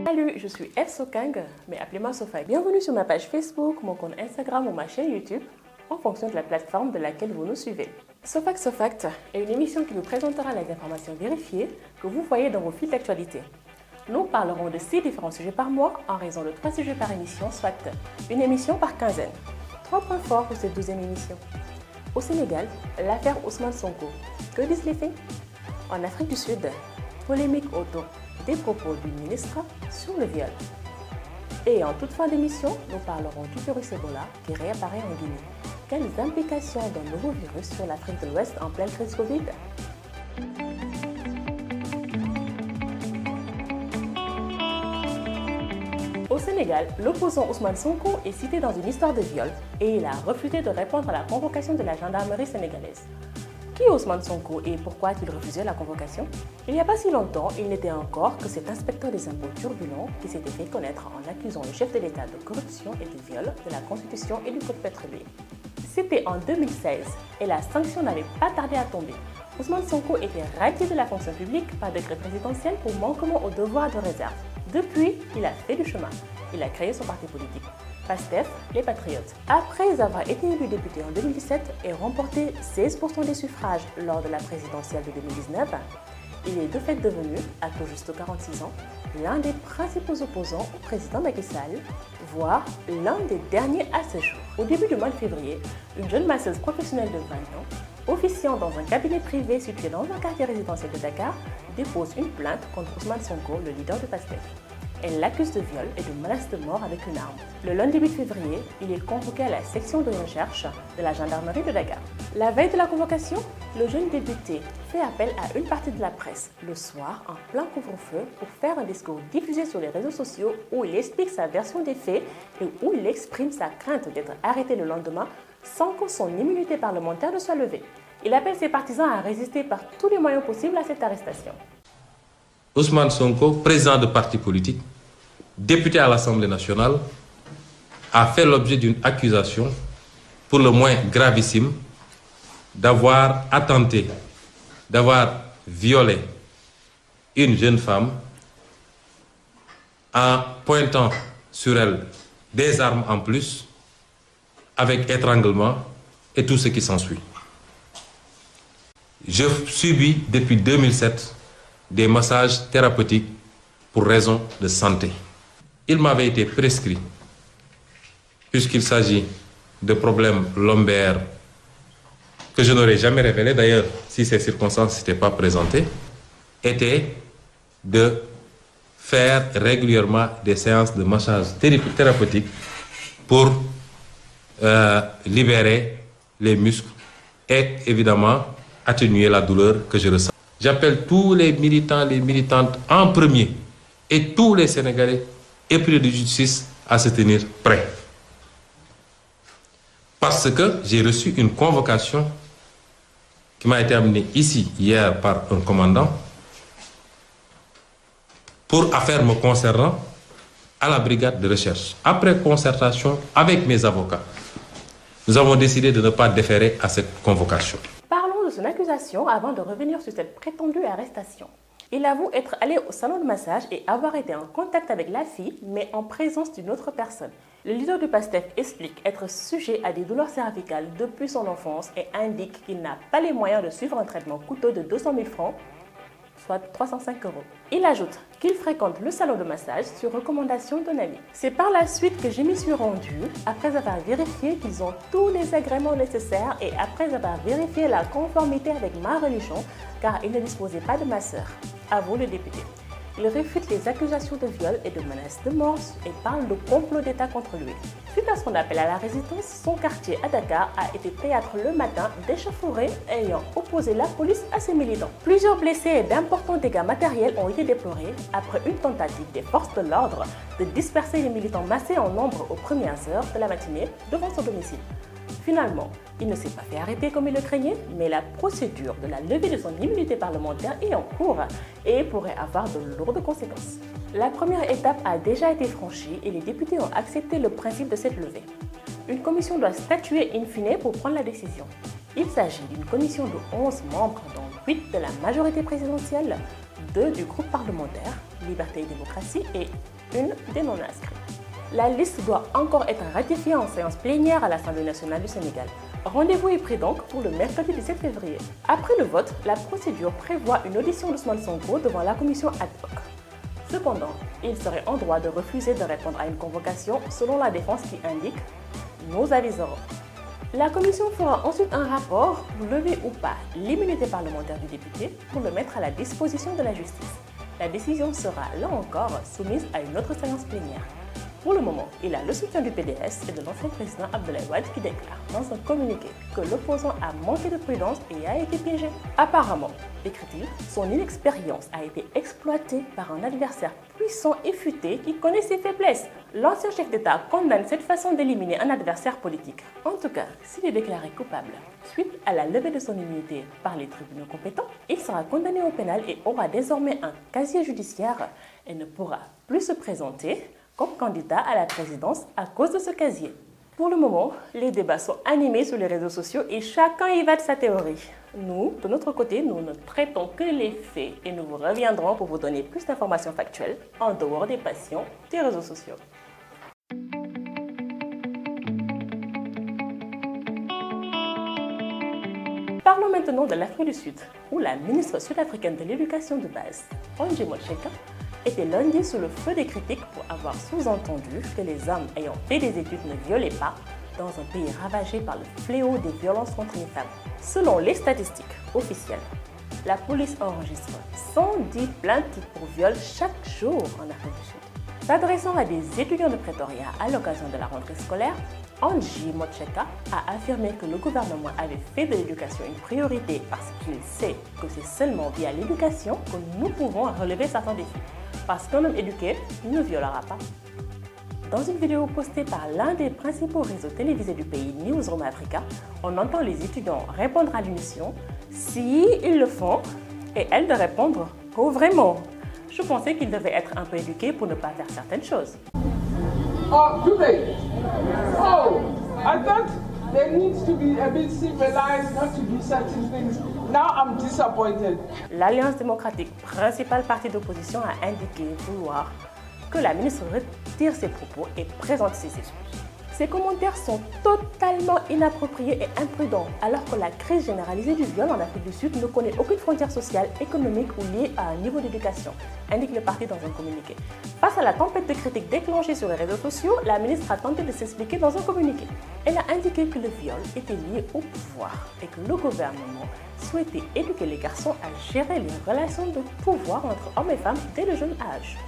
Salut, je suis F Sokang, mais appelez-moi Sofa. Bienvenue sur ma page Facebook, mon compte Instagram ou ma chaîne YouTube, en fonction de la plateforme de laquelle vous nous suivez. Sofact est une émission qui vous présentera les informations vérifiées que vous voyez dans vos fils d'actualité. Nous parlerons de 6 différents sujets par mois en raison de 3 sujets par émission, soit une émission par quinzaine. 3 points forts pour cette 12e émission. Au Sénégal, l'affaire Ousmane Sonko. Que disent les faits? En Afrique du Sud, polémique autour des propos du ministre sur le viol. Et en toute fin d'émission, nous parlerons du virus Ebola qui réapparaît en Guinée. Quelles implications d'un nouveau virus sur l'Afrique de l'Ouest en pleine crise Covid? Au Sénégal, l'opposant Ousmane Sonko est cité dans une histoire de viol et il a refusé de répondre à la convocation de la gendarmerie sénégalaise. Qui est Ousmane Sonko et pourquoi a-t-il refusé la convocation? Il n'y a pas si longtemps, il n'était encore que cet inspecteur des impôts turbulent qui s'était fait connaître en accusant le chef de l'État de corruption et de viol de la Constitution et du Code pétrolier. C'était en 2016 et la sanction n'avait pas tardé à tomber. Ousmane Sonko était radié de la fonction publique par décret présidentiel pour manquement au devoir de réserve. Depuis, il a fait du chemin. Il a créé son parti politique, PASTEF, les Patriotes. Après avoir été élu député en 2017 et remporté 16% des suffrages lors de la présidentielle de 2019, il est de fait devenu, à tout juste 46 ans, l'un des principaux opposants au président Macky Sall, voire l'un des derniers à ce jour. Au début du mois de février, une jeune masseuse professionnelle de 20 ans, officiant dans un cabinet privé situé dans un quartier résidentiel de Dakar, dépose une plainte contre Ousmane Sonko, le leader de PASTEF. Elle l'accuse de viol et de menace de mort avec une arme. Le lundi 8 février, il est convoqué à la section de recherche de la gendarmerie de Dakar. La veille de la convocation, le jeune député fait appel à une partie de la presse le soir en plein couvre-feu pour faire un discours diffusé sur les réseaux sociaux où il explique sa version des faits et où il exprime sa crainte d'être arrêté le lendemain sans que son immunité parlementaire ne soit levée. Il appelle ses partisans à résister par tous les moyens possibles à cette arrestation. Ousmane Sonko, président de parti politique, député à l'Assemblée nationale, a fait l'objet d'une accusation pour le moins gravissime d'avoir attenté, d'avoir violé une jeune femme en pointant sur elle des armes en plus, avec étranglement et tout ce qui s'ensuit. Je subis depuis 2007 des massages thérapeutiques pour raison de santé. Il m'avait été prescrit, puisqu'il s'agit de problèmes lombaires que je n'aurais jamais révélés, d'ailleurs, si ces circonstances ne s'étaient pas présentées, était de faire régulièrement des séances de massage thérapeutique pour libérer les muscles et évidemment atténuer la douleur que je ressens. J'appelle tous les militants, les militantes en premier et tous les Sénégalais épris de justice à se tenir prêts. Parce que j'ai reçu une convocation qui m'a été amenée ici hier par un commandant pour affaire me concernant à la brigade de recherche. Après concertation avec mes avocats, nous avons décidé de ne pas déférer à cette convocation. Parlons de son accusation avant de revenir sur cette prétendue arrestation. Il avoue être allé au salon de massage et avoir été en contact avec la fille, mais en présence d'une autre personne. Le leader du PASTEF explique être sujet à des douleurs cervicales depuis son enfance et indique qu'il n'a pas les moyens de suivre un traitement coûteux de 200 000 francs, soit 305 €. Il ajoute qu'il fréquente le salon de massage sur recommandation d'un ami. C'est par la suite que je m'y suis rendue, après avoir vérifié qu'ils ont tous les agréments nécessaires et après avoir vérifié la conformité avec ma religion, car il ne disposait pas de masseur, avoue le député. Il réfute les accusations de viol et de menaces de mort et parle de complot d'État contre lui. Suite à son appel à la résistance, son quartier à Dakar a été théâtre le matin d'échauffourées ayant opposé la police à ses militants. Plusieurs blessés et d'importants dégâts matériels ont été déplorés après une tentative des forces de l'ordre de disperser les militants massés en nombre aux premières heures de la matinée devant son domicile. Finalement, il ne s'est pas fait arrêter comme il le craignait, mais la procédure de la levée de son immunité parlementaire est en cours et pourrait avoir de lourdes conséquences. La première étape a déjà été franchie et les députés ont accepté le principe de cette levée. Une commission doit statuer in fine pour prendre la décision. Il s'agit d'une commission de 11 membres, dont 8 de la majorité présidentielle, 2 du groupe parlementaire Liberté et Démocratie et une des non-inscrits. La liste doit encore être ratifiée en séance plénière à l'Assemblée nationale du Sénégal. Rendez-vous est pris donc pour le mercredi 17 février. Après le vote, la procédure prévoit une audition d'Ousmane Sonko devant la commission ad hoc. Cependant, il serait en droit de refuser de répondre à une convocation selon la défense qui indique « Nous aviserons ». La commission fera ensuite un rapport pour lever ou pas l'immunité parlementaire du député pour le mettre à la disposition de la justice. La décision sera, là encore, soumise à une autre séance plénière. Pour le moment, il a le soutien du PDS et de l'ancien président Abdoulaye Wade qui déclare dans un communiqué que l'opposant a manqué de prudence et a été piégé. Apparemment, écrit-il, son inexpérience a été exploitée par un adversaire puissant et futé qui connaît ses faiblesses. L'ancien chef d'État condamne cette façon d'éliminer un adversaire politique. En tout cas, s'il est déclaré coupable, suite à la levée de son immunité par les tribunaux compétents, il sera condamné au pénal et aura désormais un casier judiciaire et ne pourra plus se présenter comme candidat à la présidence à cause de ce casier. Pour le moment, les débats sont animés sur les réseaux sociaux et chacun y va de sa théorie. Nous, de notre côté, nous ne traitons que les faits et nous vous reviendrons pour vous donner plus d'informations factuelles en dehors des passions des réseaux sociaux. Parlons maintenant de l'Afrique du Sud, où la ministre sud-africaine de l'Éducation de base, Angie Motshekga, était lundi sous le feu des critiques pour avoir sous-entendu que les hommes ayant fait des études ne violaient pas dans un pays ravagé par le fléau des violences contre les femmes. Selon les statistiques officielles, la police enregistre 110 plaintes pour viol chaque jour en Afrique du Sud. S'adressant à des étudiants de Pretoria à l'occasion de la rentrée scolaire, Angie Motshekga a affirmé que le gouvernement avait fait de l'éducation une priorité parce qu'il sait que c'est seulement via l'éducation que nous pouvons relever certains défis. Parce qu'un homme éduqué ne violera pas. Dans une vidéo postée par l'un des principaux réseaux télévisés du pays, Newsroom Africa, on entend les étudiants répondre à l'émission si ils le font et elle de répondre « Oh vraiment ?» Je pensais qu'ils devaient être un peu éduqués pour ne pas faire certaines choses. Oh, do they? Oh, I thought they need to be a bit civilized not to do certain things. Now I'm disappointed. L'Alliance démocratique, principal parti d'opposition, a indiqué vouloir que la ministre retire ses propos et présente ses excuses. Ces commentaires sont totalement inappropriés et imprudents, alors que la crise généralisée du viol en Afrique du Sud ne connaît aucune frontière sociale, économique ou liée à un niveau d'éducation, indique le parti dans un communiqué. Face à la tempête de critiques déclenchée sur les réseaux sociaux, la ministre a tenté de s'expliquer dans un communiqué. Elle a indiqué que le viol était lié au pouvoir et que le gouvernement souhaitait éduquer les garçons à gérer les relations de pouvoir entre hommes et femmes dès le jeune âge.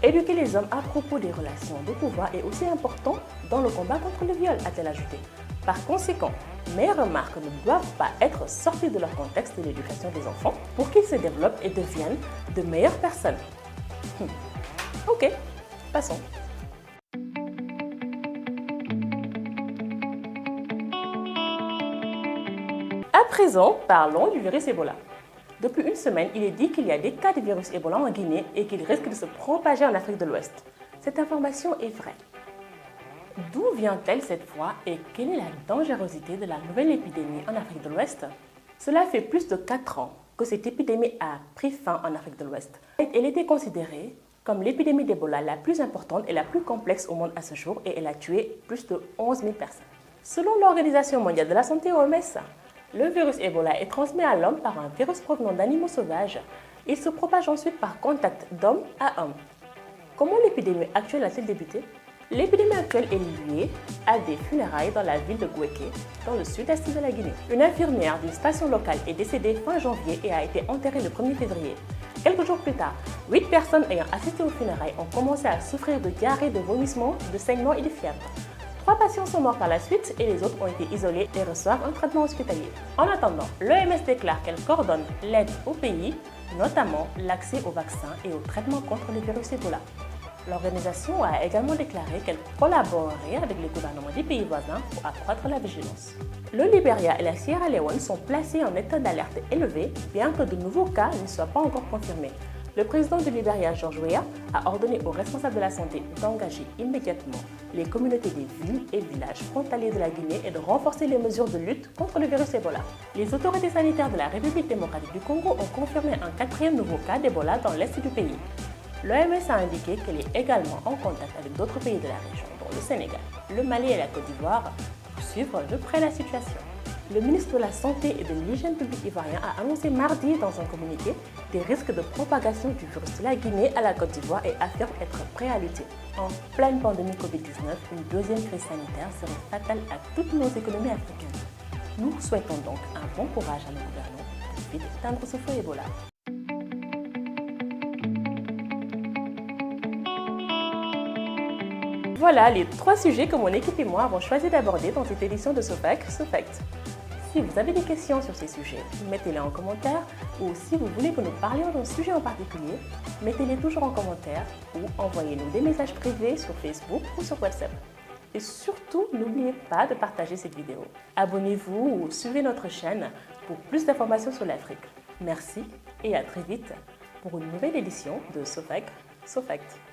Éduquer les hommes à propos des relations de pouvoir est aussi important dans le combat contre le viol, a-t-elle ajouté. Par conséquent, mes remarques ne doivent pas être sorties de leur contexte de l'éducation des enfants pour qu'ils se développent et deviennent de meilleures personnes. Ok, passons. À présent, parlons du virus Ebola. Depuis une semaine, il est dit qu'il y a des cas de virus Ebola en Guinée et qu'il risque de se propager en Afrique de l'Ouest. Cette information est vraie. D'où vient-elle cette fois et quelle est la dangerosité de la nouvelle épidémie en Afrique de l'Ouest? Cela fait plus de 4 ans que cette épidémie a pris fin en Afrique de l'Ouest. Elle était considérée comme l'épidémie d'Ebola la plus importante et la plus complexe au monde à ce jour et elle a tué plus de 11 000 personnes. Selon l'Organisation mondiale de la santé OMS, le virus Ebola est transmis à l'homme par un virus provenant d'animaux sauvages. Il se propage ensuite par contact d'homme à homme. Comment l'épidémie actuelle a-t-elle débuté? L'épidémie actuelle est liée à des funérailles dans la ville de Gouéké, dans le sud-est de la Guinée. Une infirmière d'une station locale est décédée fin janvier et a été enterrée le 1er février. Quelques jours plus tard, 8 personnes ayant assisté aux funérailles ont commencé à souffrir de diarrhée, de vomissements, de saignements et de fièvre. 3 patients sont morts par la suite et les autres ont été isolés et reçoivent un traitement hospitalier. En attendant, l'OMS déclare qu'elle coordonne l'aide au pays, notamment l'accès aux vaccins et aux traitements contre le virus Ebola. L'organisation a également déclaré qu'elle collaborerait avec les gouvernements des pays voisins pour accroître la vigilance. Le Libéria et la Sierra Leone sont placés en état d'alerte élevé, bien que de nouveaux cas ne soient pas encore confirmés. Le président du Libéria, George Weah, a ordonné aux responsables de la santé d'engager immédiatement les communautés des villes et villages frontaliers de la Guinée et de renforcer les mesures de lutte contre le virus Ebola. Les autorités sanitaires de la République démocratique du Congo ont confirmé un 4e nouveau cas d'Ebola dans l'est du pays. L'OMS a indiqué qu'elle est également en contact avec d'autres pays de la région, dont le Sénégal, le Mali et la Côte d'Ivoire, pour suivre de près la situation. Le ministre de la Santé et de l'Hygiène publique ivoirien a annoncé mardi dans un communiqué des risques de propagation du virus de la Guinée à la Côte d'Ivoire et affirme être prêt à lutter. En pleine pandémie Covid-19, une deuxième crise sanitaire serait fatale à toutes nos économies africaines. Nous souhaitons donc un bon courage à nos gouvernants pour vite éteindre ce feu Ebola. Voilà les 3 sujets que mon équipe et moi avons choisi d'aborder dans cette édition de SOFAC SOFACT. Si vous avez des questions sur ces sujets, mettez-les en commentaire ou si vous voulez que nous parlions d'un sujet en particulier, mettez-les toujours en commentaire ou envoyez-nous des messages privés sur Facebook ou sur WhatsApp. Et surtout, n'oubliez pas de partager cette vidéo. Abonnez-vous ou suivez notre chaîne pour plus d'informations sur l'Afrique. Merci et à très vite pour une nouvelle édition de SOFAC SOFACT.